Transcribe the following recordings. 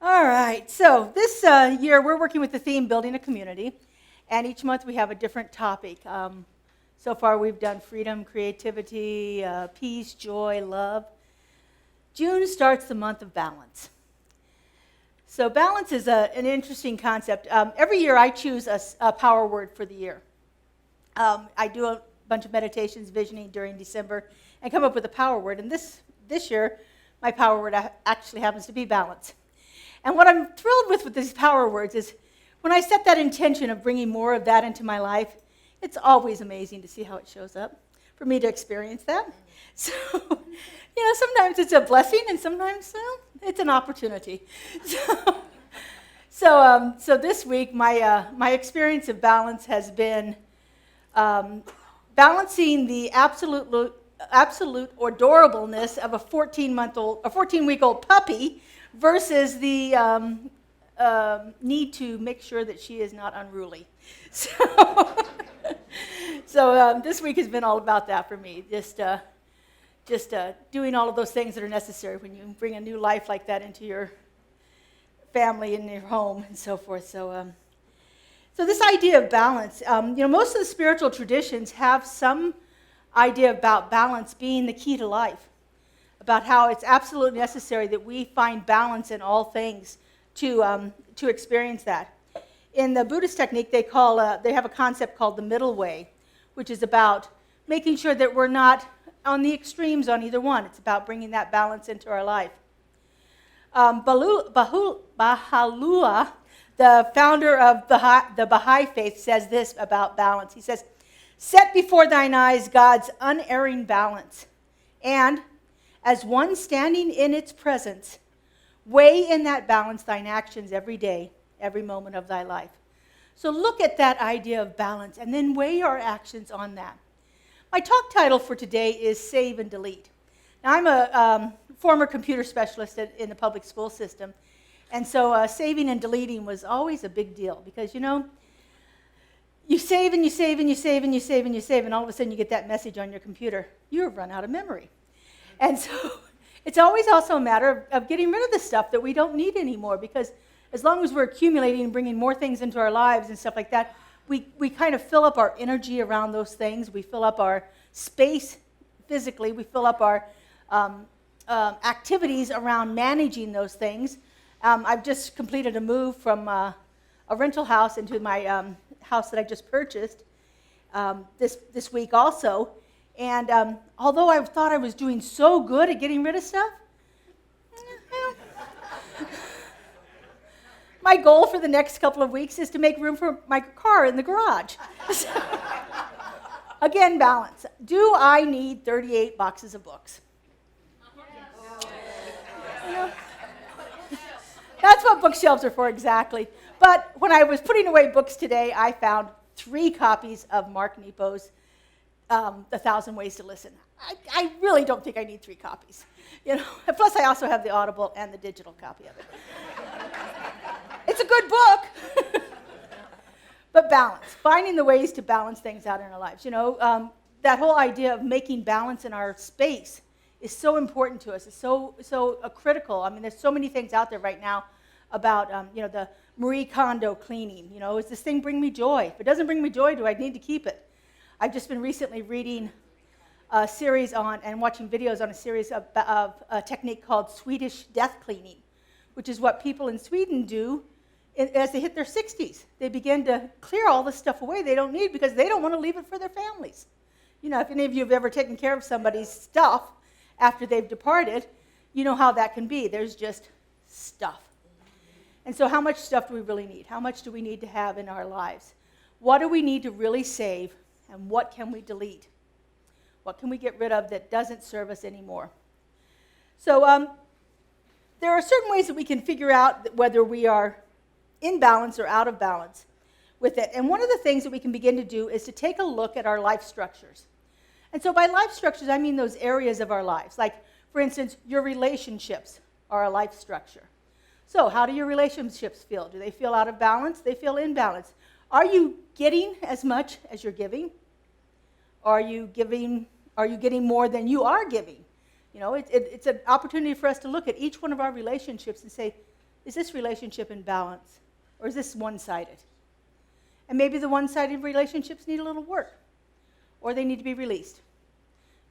All right, so this year we're working with the theme Building a Community, and each month we have a different topic. So far we've done freedom, creativity, peace, joy, love. June starts the month of balance. So balance is an interesting concept. Every year I choose a power word for the year. I do a bunch of meditations, visioning during December, and come up with a power word. And this year, my power word actually happens to be balance. And what I'm thrilled with these power words is when I set that intention of bringing more of that into my life, it's always amazing to see how it shows up, for me to experience that. So, sometimes it's a blessing and sometimes it's an opportunity. So this week, my experience of balance has been balancing the absolute adorableness of a 14-week-old puppy versus the need to make sure that she is not unruly. So this week has been all about that for me, just doing all of those things that are necessary when you bring a new life like that into your family and your home and so forth. So this idea of balance, most of the spiritual traditions have some idea about balance being the key to life, about how it's absolutely necessary that we find balance in all things to experience that. In the Buddhist technique, they have a concept called the middle way, which is about making sure that we're not on the extremes on either one. It's about bringing that balance into our life. Baha'u'llah, the founder of the Baha'i faith, says this about balance. He says, "Set before thine eyes God's unerring balance, and as one standing in its presence, weigh in that balance thine actions every day, every moment of thy life." So look at that idea of balance and then weigh your actions on that. My talk title for today is Save and Delete. Now, I'm a former computer specialist in the public school system, and so saving and deleting was always a big deal because, you save and you save and you save and you save and you save, and all of a sudden you get that message on your computer. You have run out of memory. And so it's always also a matter of getting rid of the stuff that we don't need anymore, because as long as we're accumulating and bringing more things into our lives and stuff like that, we kind of fill up our energy around those things. We fill up our space physically. We fill up our activities around managing those things. I've just completed a move from a rental house into my house that I just purchased this week also. And although I thought I was doing so good at getting rid of stuff, my goal for the next couple of weeks is to make room for my car in the garage. Again, balance. Do I need 38 boxes of books? That's what bookshelves are for exactly. But when I was putting away books today, I found 3 copies of Mark Nepo's 1,000 Ways to Listen. I really don't think I need 3 copies. Plus, I also have the Audible and the digital copy of it. It's a good book. But balance, finding the ways to balance things out in our lives. That whole idea of making balance in our space is so important to us. It's so critical. I mean, there's so many things out there right now about, the Marie Kondo cleaning. Does this thing bring me joy? If it doesn't bring me joy, do I need to keep it? I've just been recently reading a series and watching videos on a series of a technique called Swedish death cleaning, which is what people in Sweden do as they hit their 60s. They begin to clear all the stuff away they don't need because they don't want to leave it for their families. If any of you have ever taken care of somebody's stuff after they've departed, you know how that can be. There's just stuff. And so how much stuff do we really need? How much do we need to have in our lives? What do we need to really save, and what can we delete? What can we get rid of that doesn't serve us anymore? So there are certain ways that we can figure out whether we are in balance or out of balance with it. And one of the things that we can begin to do is to take a look at our life structures. And so by life structures, I mean those areas of our lives. Like, for instance, your relationships are a life structure. So how do your relationships feel? Do they feel out of balance? They feel in balance. Are you getting as much as you're giving? Are you getting more than you are giving? It's an opportunity for us to look at each one of our relationships and say, is this relationship in balance, or is this one-sided? And maybe the one-sided relationships need a little work, or they need to be released.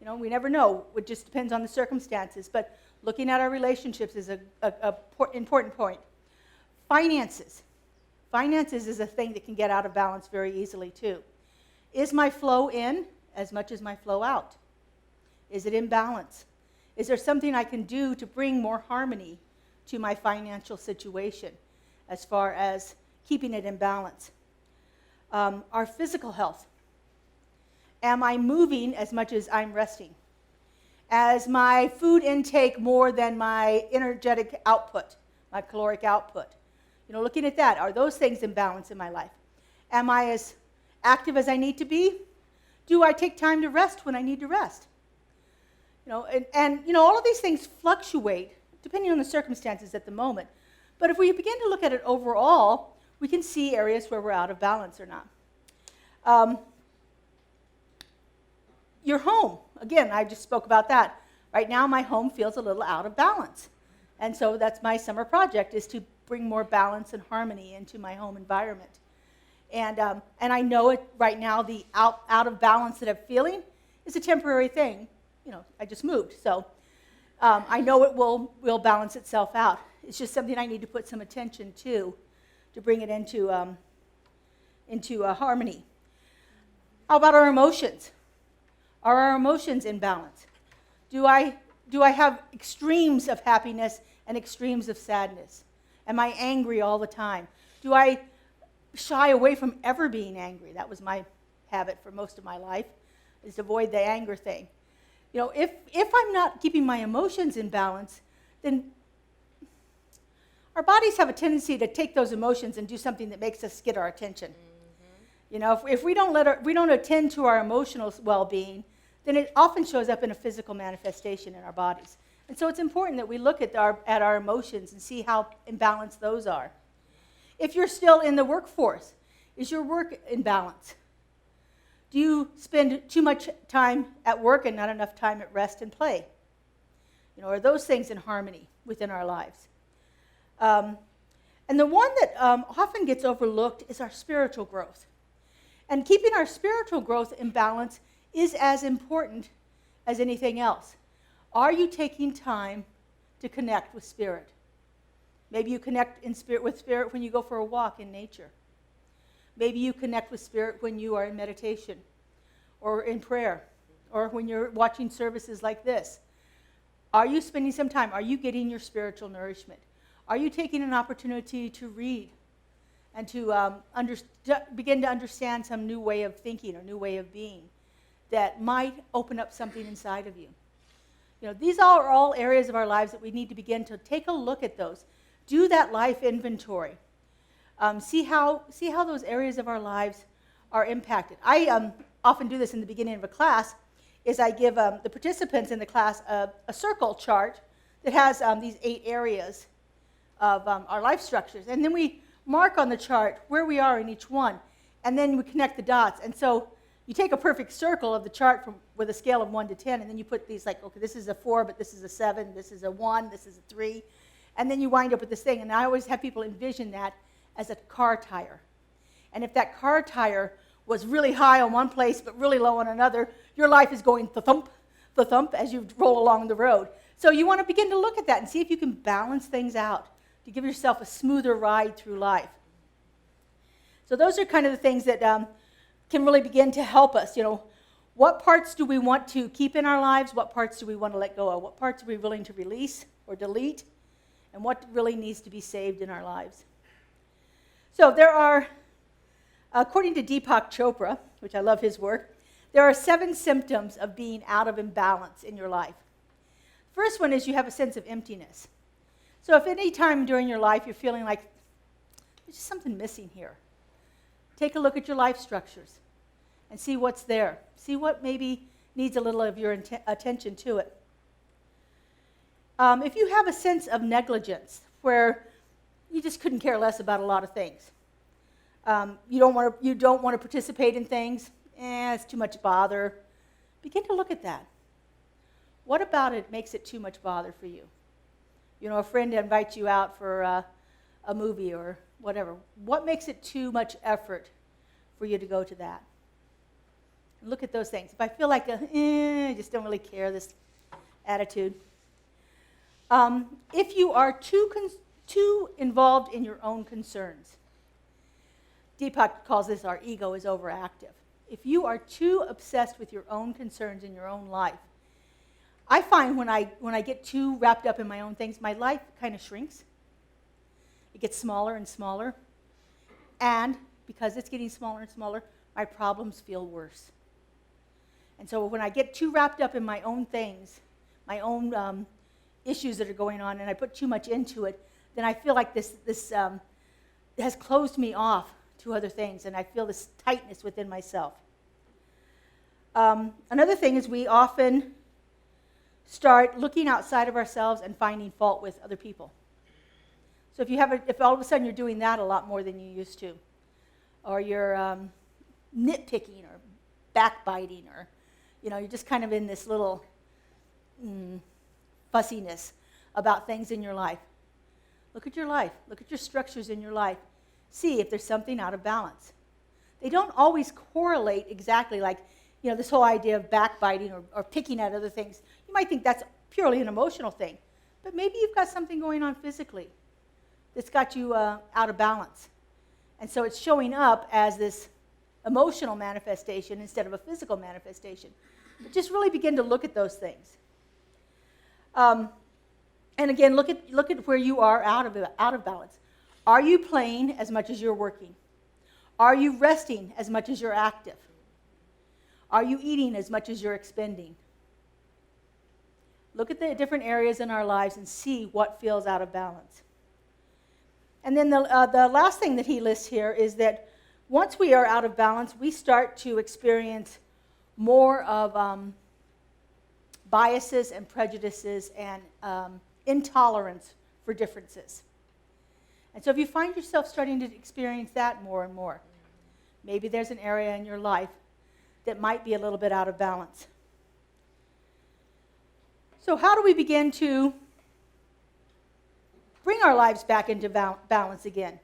We never know. It just depends on the circumstances. But looking at our relationships is an important point. Finances. Finances is a thing that can get out of balance very easily, too. Is my flow in as much as my flow out? Is it in balance? Is there something I can do to bring more harmony to my financial situation as far as keeping it in balance? Our physical health. Am I moving as much as I'm resting? As my food intake more than my energetic output, my caloric output? Looking at that, are those things in balance in my life? Am I as active as I need to be? Do I take time to rest when I need to rest? And all of these things fluctuate depending on the circumstances at the moment. But if we begin to look at it overall, we can see areas where we're out of balance or not. Your home, again, I just spoke about that. Right now, my home feels a little out of balance. And so that's my summer project, is to bring more balance and harmony into my home environment. And I know it right now, the out of balance that I'm feeling is a temporary thing. I just moved, so I know it will balance itself out. It's just something I need to put some attention to bring it into harmony. How about our emotions? Are our emotions in balance? Do I have extremes of happiness and extremes of sadness? Am I angry all the time? Do I shy away from ever being angry? That was my habit for most of my life, is to avoid the anger thing. If I'm not keeping my emotions in balance, then our bodies have a tendency to take those emotions and do something that makes us get our attention. If we don't attend to our emotional well-being, then it often shows up in a physical manifestation in our bodies. And so it's important that we look at our emotions and see how imbalanced those are. If you're still in the workforce, is your work in balance? Do you spend too much time at work and not enough time at rest and play? Are those things in harmony within our lives? And the one that often gets overlooked is our spiritual growth. And keeping our spiritual growth in balance is as important as anything else. Are you taking time to connect with Spirit? Maybe you connect with Spirit when you go for a walk in nature. Maybe you connect with Spirit when you are in meditation or in prayer or when you're watching services like this. Are you spending some time? Are you getting your spiritual nourishment? Are you taking an opportunity to read and to begin to understand some new way of thinking or new way of being that might open up something inside of you? These are all areas of our lives that we need to begin to take a look at those. Do that life inventory. See how those areas of our lives are impacted. I often do this in the beginning of a class, is I give the participants in the class a circle chart that has these 8 areas of our life structures. And then we mark on the chart where we are in each one, and then we connect the dots. And so you take a perfect circle of the chart with a scale of 1 to 10, and then you put these okay, this is a 4, but this is a 7, this is a 1, this is a 3. And then you wind up with this thing. And I always have people envision that as a car tire. And if that car tire was really high on one place but really low on another, your life is going thump as you roll along the road. So you want to begin to look at that and see if you can balance things out to give yourself a smoother ride through life. So those are kind of the things that can really begin to help us. What parts do we want to keep in our lives? What parts do we want to let go of? What parts are we willing to release or delete? And what really needs to be saved in our lives? So there are, according to Deepak Chopra, which I love his work, there are 7 symptoms of being out of imbalance in your life. First one is you have a sense of emptiness. So if any time during your life you're feeling like there's just something missing here, take a look at your life structures and see what's there. See what maybe needs a little of your attention to it. If you have a sense of negligence where you just couldn't care less about a lot of things, you don't want to participate in things, it's too much bother, begin to look at that. What about it makes it too much bother for you? A friend invites you out for a movie or whatever. What makes it too much effort for you to go to that? Look at those things. If I feel like I just don't really care, this attitude. If you are too involved in your own concerns, Deepak calls this our ego is overactive. If you are too obsessed with your own concerns in your own life, I find when I get too wrapped up in my own things, my life kind of shrinks. It gets smaller and smaller. And because it's getting smaller and smaller, my problems feel worse. And so when I get too wrapped up in my own things, my own issues that are going on, and I put too much into it, then I feel like this has closed me off to other things, and I feel this tightness within myself. Another thing is we often start looking outside of ourselves and finding fault with other people. So if all of a sudden you're doing that a lot more than you used to, or you're nitpicking or backbiting, or you're just kind of in this little fussiness about things in your life. Look at your life. Look at your structures in your life. See if there's something out of balance. They don't always correlate exactly like, this whole idea of backbiting or picking at other things. You might think that's purely an emotional thing, but maybe you've got something going on physically that's got you out of balance. And so it's showing up as this emotional manifestation instead of a physical manifestation. But just really begin to look at those things. And again, look at where you are out of balance. Are you playing as much as you're working? Are you resting as much as you're active? Are you eating as much as you're expending? Look at the different areas in our lives and see what feels out of balance. And then the last thing that he lists here is that once we are out of balance, we start to experience more of biases and prejudices and intolerance for differences. And so if you find yourself starting to experience that more and more, maybe there's an area in your life that might be a little bit out of balance. So how do we begin to bring our lives back into balance again?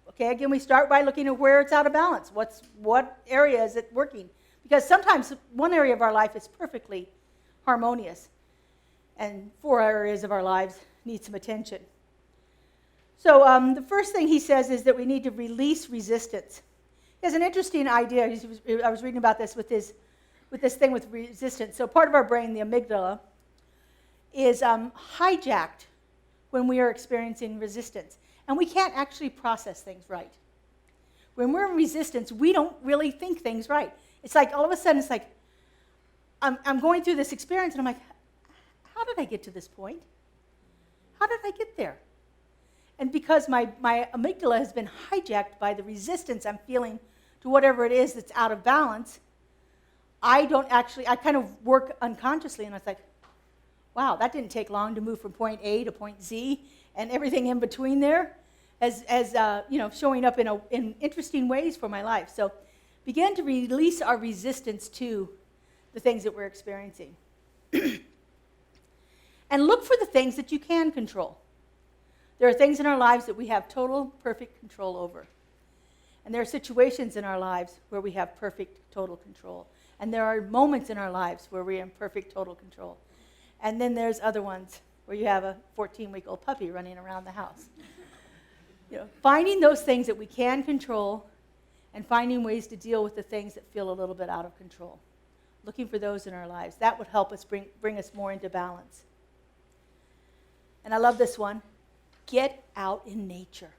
Okay, again, we start by looking at where it's out of balance. What area is it working? Because sometimes one area of our life is perfectly harmonious, and 4 areas of our lives need some attention. So the first thing he says is that we need to release resistance. He has an interesting idea. I was reading about this with this thing with resistance. So part of our brain, the amygdala, is hijacked when we are experiencing resistance. And we can't actually process things right. When we're in resistance, we don't really think things right. It's like all of a sudden, it's like, I'm going through this experience, and I'm like, how did I get to this point? How did I get there? And because my amygdala has been hijacked by the resistance I'm feeling to whatever it is that's out of balance, I kind of work unconsciously, and I was like, wow, that didn't take long to move from point A to point Z, and everything in between there, as showing up in interesting ways for my life. So begin to release our resistance to the things that we're experiencing. And look for the things that you can control. There are things in our lives that we have total, perfect control over. And there are situations in our lives where we have perfect, total control. And there are moments in our lives where we're in perfect, total control. And then there's other ones where you have a 14-week-old puppy running around the house. Finding those things that we can control and finding ways to deal with the things that feel a little bit out of control. Looking for those in our lives. That would help us bring us more into balance. And I love this one. Get out in nature.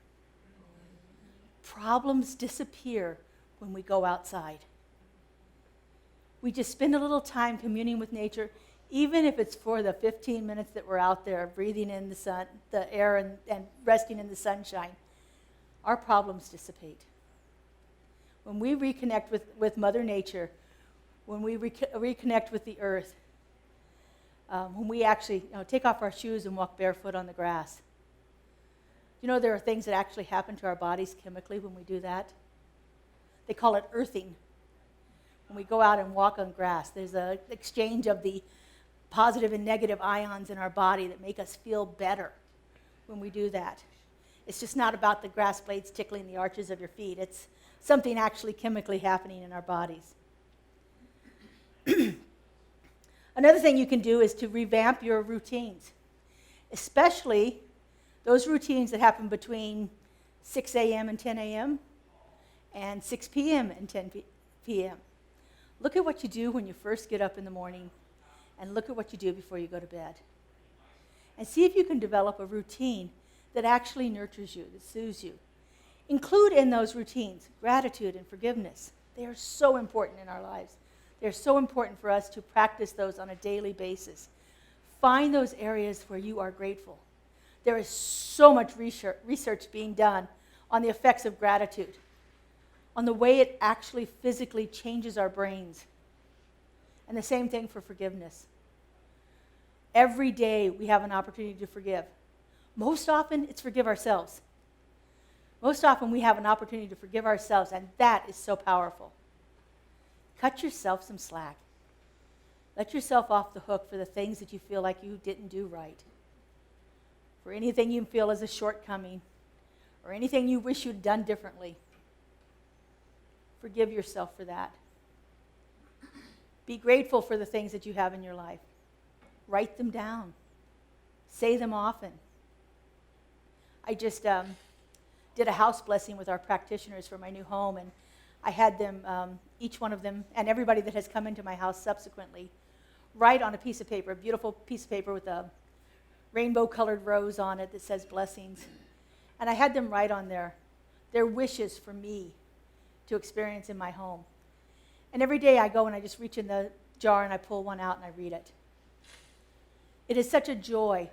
Problems disappear when we go outside. We just spend a little time communing with nature, even if it's for the 15 minutes that we're out there breathing in the sun, the air, and resting in the sunshine. Our problems dissipate. When we reconnect with Mother Nature, when we reconnect with the earth, when we actually take off our shoes and walk barefoot on the grass. There are things that actually happen to our bodies chemically when we do that. They call it earthing. When we go out and walk on grass, there's an exchange of the positive and negative ions in our body that make us feel better when we do that. It's just not about the grass blades tickling the arches of your feet. It's something actually chemically happening in our bodies. Another thing you can do is to revamp your routines, especially those routines that happen between 6 a.m. and 10 a.m. and 6 p.m. and 10 p.m. Look at what you do when you first get up in the morning, and look at what you do before you go to bed. And see if you can develop a routine that actually nurtures you, that soothes you. Include in those routines gratitude and forgiveness. They are so important in our lives. They're so important for us to practice those on a daily basis. Find those areas where you are grateful. There is so much research being done on the effects of gratitude, on the way it actually physically changes our brains. And the same thing for forgiveness. Every day we have an opportunity to forgive. Most often it's forgive ourselves. Most often we have an opportunity to forgive ourselves, and that is so powerful. Cut yourself some slack. Let yourself off the hook for the things that you feel like you didn't do right. For anything you feel is a shortcoming, or anything you wish you'd done differently. Forgive yourself for that. Be grateful for the things that you have in your life. Write them down. Say them often. I just did a house blessing with our practitioners for my new home, and I had them, each one of them, and everybody that has come into my house subsequently, write on a piece of paper, a beautiful piece of paper with a rainbow-colored rose on it that says blessings. And I had them write on there their wishes for me to experience in my home. And every day I go and I just reach in the jar and I pull one out and I read it. It is such a joy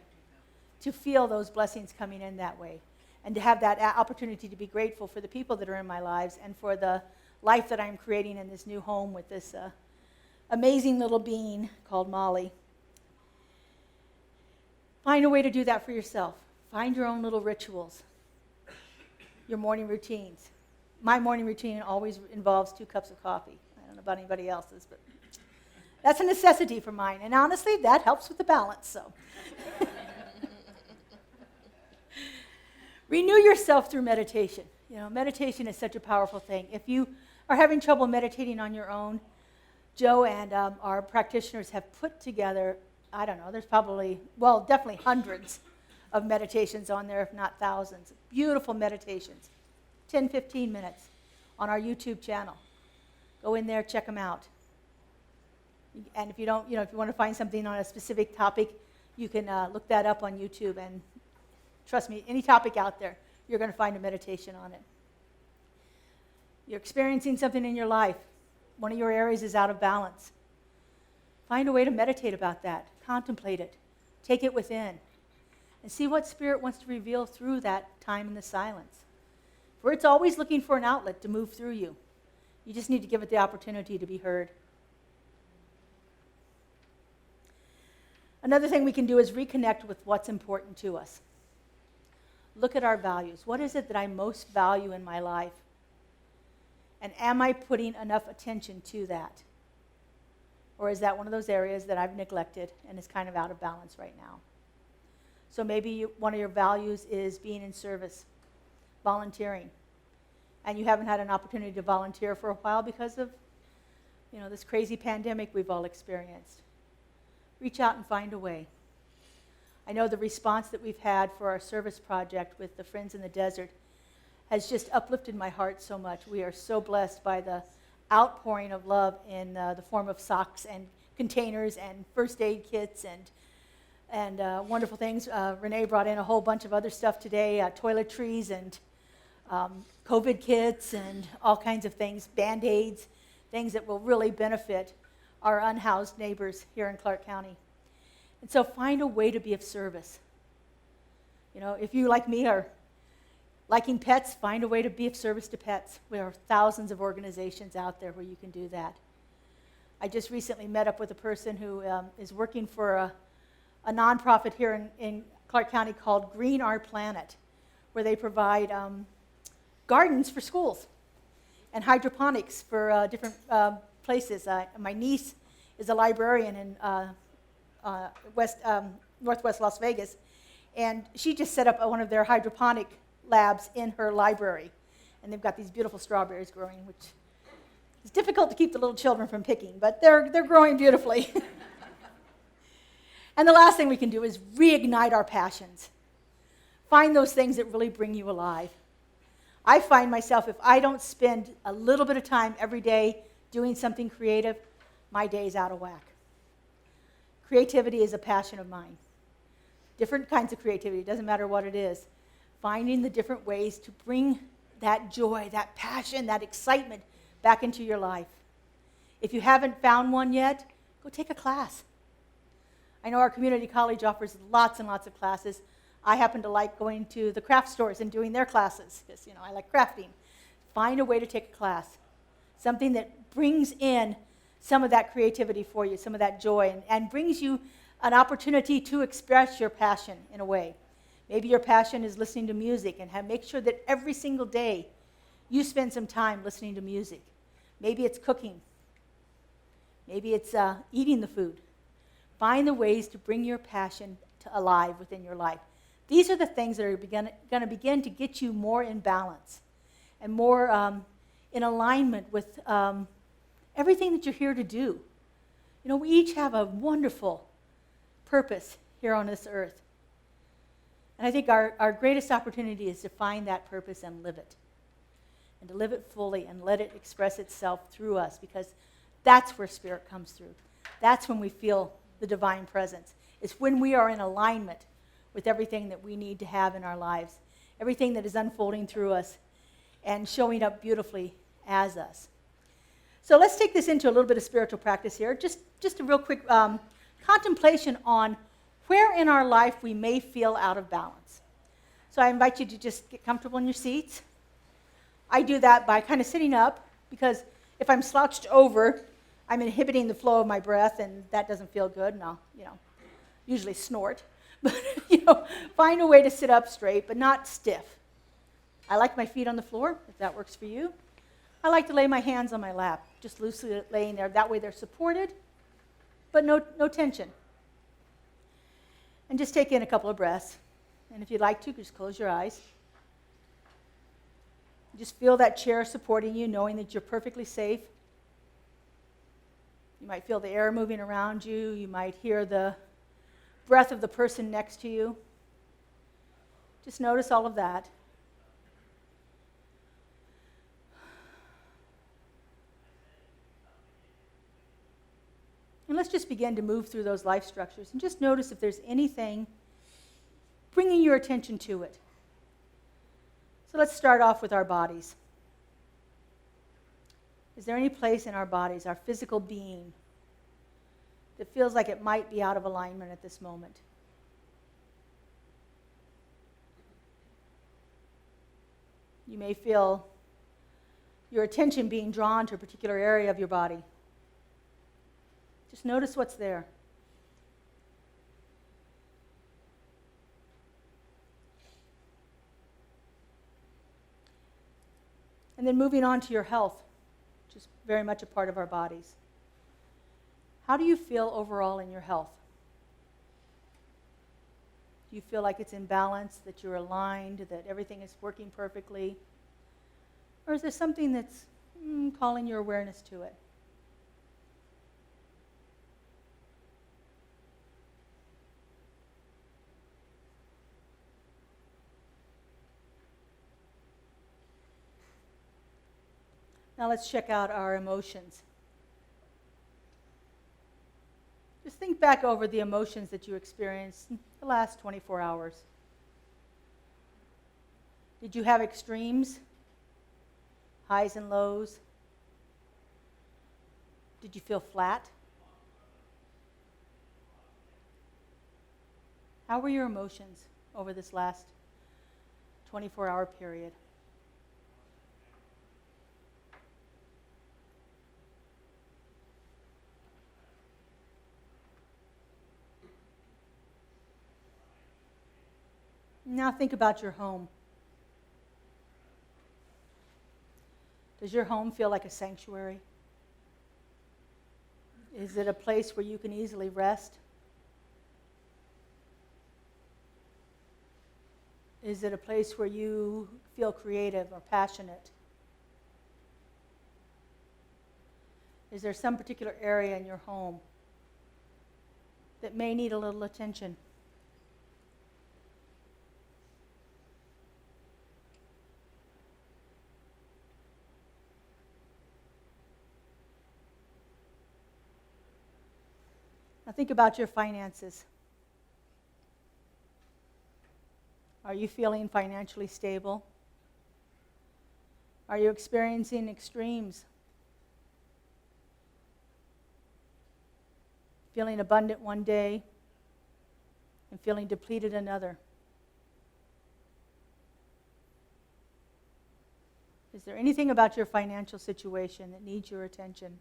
to feel those blessings coming in that way, and to have that opportunity to be grateful for the people that are in my lives and for the life that I'm creating in this new home with this amazing little being called Molly. Find a way to do that for yourself. Find your own little rituals, your morning routines. My morning routine always involves 2 cups of coffee. I don't know about anybody else's, but that's a necessity for mine. And honestly, that helps with the balance. So, renew yourself through meditation. You know, meditation is such a powerful thing. If you are having trouble meditating on your own, Joe and our practitioners have put together, I don't know, there's probably, well, definitely hundreds of meditations on there, if not thousands. Beautiful meditations, 10, 15 minutes on our YouTube channel. Go in there, check them out. And if you don't, if you want to find something on a specific topic, you can look that up on YouTube, and trust me, any topic out there, you're going to find a meditation on it. You're experiencing something in your life. One of your areas is out of balance. Find a way to meditate about that. Contemplate it. Take it within. And see what Spirit wants to reveal through that time in the silence. For it's always looking for an outlet to move through you. You just need to give it the opportunity to be heard. Another thing we can do is reconnect with what's important to us. Look at our values. What is it that I most value in my life? And am I putting enough attention to that? Or is that one of those areas that I've neglected and is kind of out of balance right now? So maybe one of your values is being in service, volunteering. And you haven't had an opportunity to volunteer for a while because of, this crazy pandemic we've all experienced. Reach out and find a way. I know the response that we've had for our service project with the Friends in the Desert has just uplifted my heart so much. We are so blessed by the outpouring of love in the form of socks and containers and first aid kits and wonderful things. Renee brought in a whole bunch of other stuff today, toiletries and COVID kits and all kinds of things, Band-Aids, things that will really benefit our unhoused neighbors here in Clark County. And so find a way to be of service. If you, like me, are liking pets, find a way to be of service to pets. There are thousands of organizations out there where you can do that. I just recently met up with a person who is working for a nonprofit here in Clark County called Green Our Planet, where they provide gardens for schools and hydroponics for different places. My niece is a librarian in northwest Las Vegas, and she just set up one of their hydroponic labs in her library. And they've got these beautiful strawberries growing, which is difficult to keep the little children from picking, but they're growing beautifully. And the last thing we can do is reignite our passions. Find those things that really bring you alive. I find myself, if I don't spend a little bit of time every day doing something creative, my day's out of whack. Creativity is a passion of mine. Different kinds of creativity, doesn't matter what it is. Finding the different ways to bring that joy, that passion, that excitement back into your life. If you haven't found one yet, go take a class. I know our community college offers lots and lots of classes. I happen to like going to the craft stores and doing their classes because, I like crafting. Find a way to take a class, something that brings in some of that creativity for you, some of that joy, and brings you an opportunity to express your passion in a way. Maybe your passion is listening to music, and make sure that every single day you spend some time listening to music. Maybe it's cooking. Maybe it's eating the food. Find the ways to bring your passion alive within your life. These are the things that are going to begin to get you more in balance and more in alignment with everything that you're here to do. We each have a wonderful purpose here on this earth. And I think our greatest opportunity is to find that purpose and live it. And to live it fully and let it express itself through us, because that's where Spirit comes through. That's when we feel the divine presence. It's when we are in alignment with everything that we need to have in our lives, everything that is unfolding through us and showing up beautifully as us. So let's take this into a little bit of spiritual practice here. Just a real quick contemplation on where in our life we may feel out of balance. So I invite you to just get comfortable in your seats. I do that by kind of sitting up, because if I'm slouched over, I'm inhibiting the flow of my breath, and that doesn't feel good, and I'll, usually snort. But, find a way to sit up straight, but not stiff. I like my feet on the floor, if that works for you. I like to lay my hands on my lap, just loosely laying there. That way they're supported, but no tension. And just take in a couple of breaths. And if you'd like to, just close your eyes. Just feel that chair supporting you, knowing that you're perfectly safe. You might feel the air moving around you. You might hear the breath of the person next to you. Just notice all of that. And let's just begin to move through those life structures and just notice if there's anything bringing your attention to it. So let's start off with our bodies. Is there any place in our bodies, our physical being, that feels like it might be out of alignment at this moment? You may feel your attention being drawn to a particular area of your body. Just notice what's there. And then moving on to your health, which is very much a part of our bodies. How do you feel overall in your health? Do you feel like it's in balance, that you're aligned, that everything is working perfectly? Or is there something that's calling your awareness to it? Now let's check out our emotions. Just think back over the emotions that you experienced in the last 24 hours. Did you have extremes, highs and lows? Did you feel flat? How were your emotions over this last 24-hour period? Now think about your home. Does your home feel like a sanctuary? Is it a place where you can easily rest? Is it a place where you feel creative or passionate? Is there some particular area in your home that may need a little attention? Now think about your finances. Are you feeling financially stable? Are you experiencing extremes? Feeling abundant one day and feeling depleted another? Is there anything about your financial situation that needs your attention?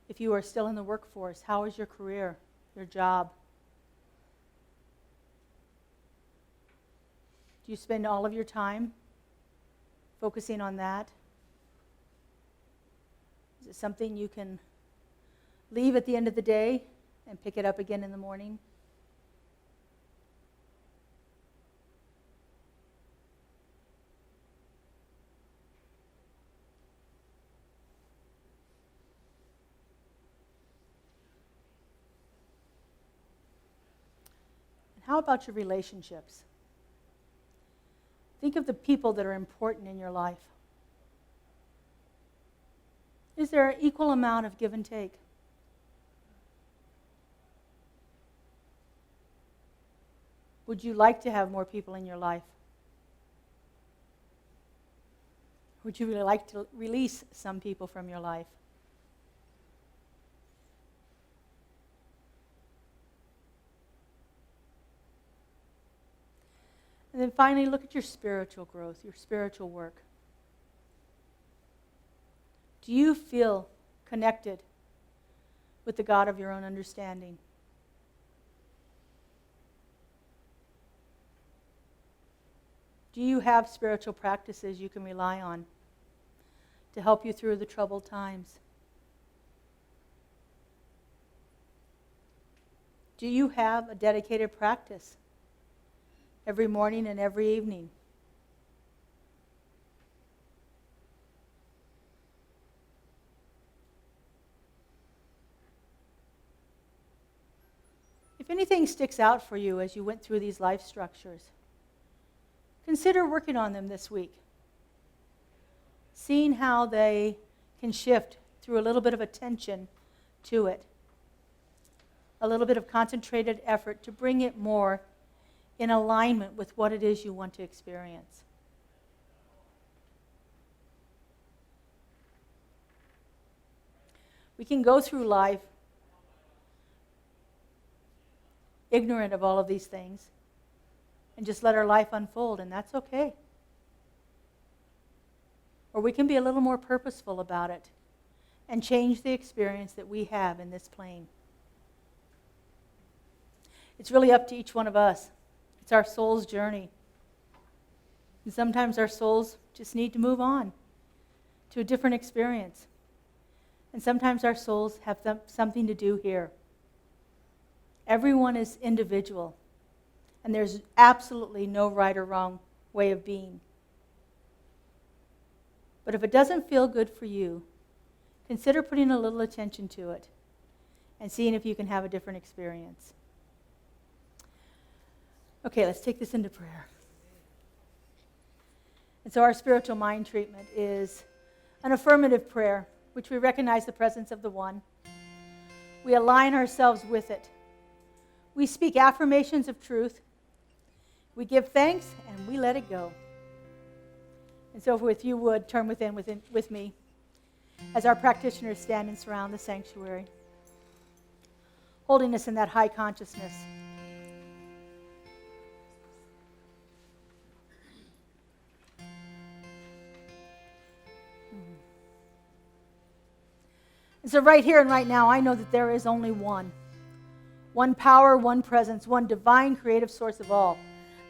If you are still in the workforce, how is your career, your job? Do you spend all of your time focusing on that? Is it something you can leave at the end of the day and pick it up again in the morning? How about your relationships? Think of the people that are important in your life. Is there an equal amount of give and take? Would you like to have more people in your life? Would you really like to release some people from your life? And then finally, look at your spiritual growth, your spiritual work. Do you feel connected with the God of your own understanding? Do you have spiritual practices you can rely on to help you through the troubled times? Do you have a dedicated practice every morning and every evening? If anything sticks out for you as you went through these life structures, consider working on them this week. Seeing how they can shift through a little bit of attention to it. A little bit of concentrated effort to bring it more in alignment with what it is you want to experience. We can go through life ignorant of all of these things and just let our life unfold, and that's okay. Or we can be a little more purposeful about it and change the experience that we have in this plane. It's really up to each one of us. It's our soul's journey. And sometimes our souls just need to move on to a different experience. And sometimes our souls have something to do here. Everyone is individual, and there's absolutely no right or wrong way of being. But if it doesn't feel good for you, consider putting a little attention to it and seeing if you can have a different experience. Okay, let's take this into prayer. And so our spiritual mind treatment is an affirmative prayer, which we recognize the presence of the One. We align ourselves with it. We speak affirmations of truth. We give thanks, and we let it go. And so if you would, turn with me as our practitioners stand and surround the sanctuary, holding us in that high consciousness. And so right here and right now, I know that there is only one. One power, one presence, one divine creative source of all.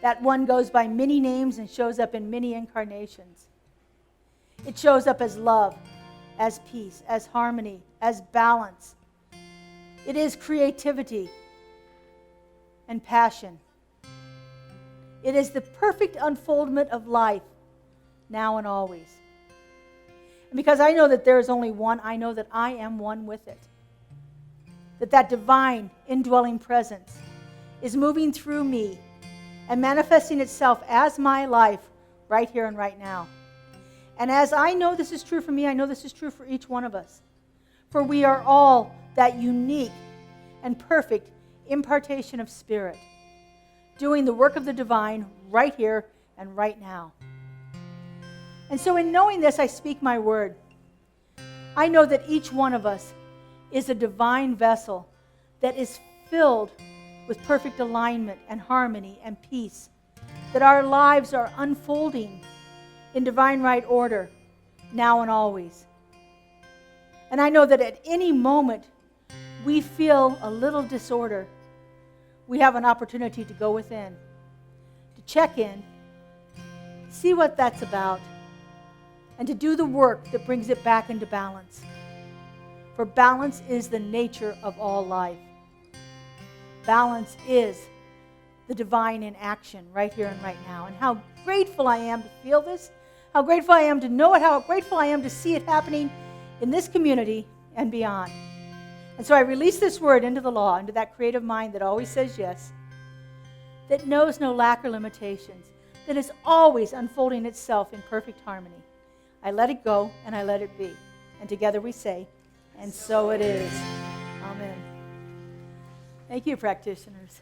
That one goes by many names and shows up in many incarnations. It shows up as love, as peace, as harmony, as balance. It is creativity and passion. It is the perfect unfoldment of life, now and always. And because I know that there is only one, I know that I am one with it. That divine indwelling presence is moving through me and manifesting itself as my life right here and right now. And as I know this is true for me, I know this is true for each one of us. For we are all that unique and perfect impartation of spirit, doing the work of the divine right here and right now. And so in knowing this, I speak my word. I know that each one of us is a divine vessel that is filled with perfect alignment and harmony and peace, that our lives are unfolding in divine right order, now and always. And I know that at any moment we feel a little disorder, we have an opportunity to go within, to check in, see what that's about, and to do the work that brings it back into balance. For balance is the nature of all life. Balance is the divine in action right here and right now. And how grateful I am to feel this, how grateful I am to know it, how grateful I am to see it happening in this community and beyond. And so I release this word into the law, into that creative mind that always says yes, that knows no lack or limitations, that is always unfolding itself in perfect harmony. I let it go and I let it be. And together we say, and so it is. Amen. Thank you, practitioners.